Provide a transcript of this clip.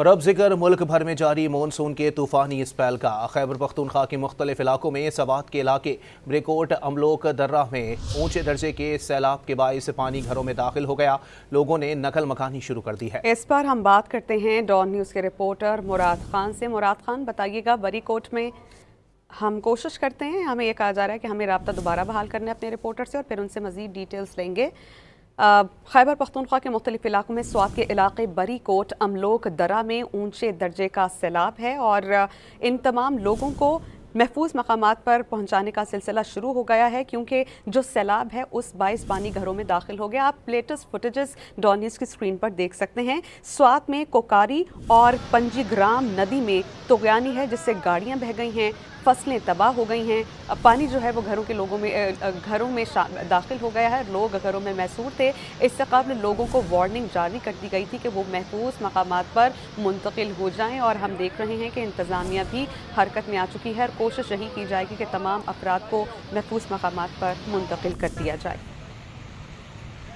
और अब जिक्र मुल्क भर में जारी मानसून के तूफानी स्पेल का। खैबर पख्तूनख्वा के मुख्तलिफ इलाकों में सवात के इलाके ब्रिकोट अमलोक दर्रा में ऊंचे दर्जे के सैलाब के बायस पानी घरों में दाखिल हो गया। लोगों ने नकल मकानी शुरू कर दी है। इस पर हम बात करते हैं डॉन न्यूज़ के रिपोर्टर मुराद खान से। मुराद खान, बताइएगा, बरीकोट में हम कोशिश करते हैं, हमें ये कहा जा रहा है कि हमें राब्ता दोबारा बहाल करना है अपने रिपोर्टर से और फिर उनसे मज़ीद डिटेल्स लेंगे। खैबर पख्तूनख्वा के मुख्तलिफ इलाकों में स्वात के इलाके बरीकोट अमलोक दर्रा में ऊंचे दर्जे का सैलाब है और इन तमाम लोगों को महफूज मकामात पर पहुंचाने का सिलसिला शुरू हो गया है, क्योंकि जो सैलाब है उस बायस पानी घरों में दाखिल हो गया। आप लेटेस्ट फुटेजेस डॉन न्यूज़ की स्क्रीन पर देख सकते हैं। स्वात में कोकारी और पंजीग्राम नदी में तुगयानी है, जिससे गाड़ियां बह गई हैं, फसलें तबाह हो गई हैं। पानी जो है वो घरों में दाखिल हो गया है। लोग घरों में महसूर थे। इससे कबल लोगों को वार्निंग जारी कर दी गई थी कि वो महफूज मकामात पर मुंतकिल हो जाएं और हम देख रहे हैं कि इंतज़ामिया भी हरकत में आ चुकी है और कोशिश यही की जाएगी कि तमाम अफराद को महफूज मकामात पर मुंतकिल कर दिया जाए।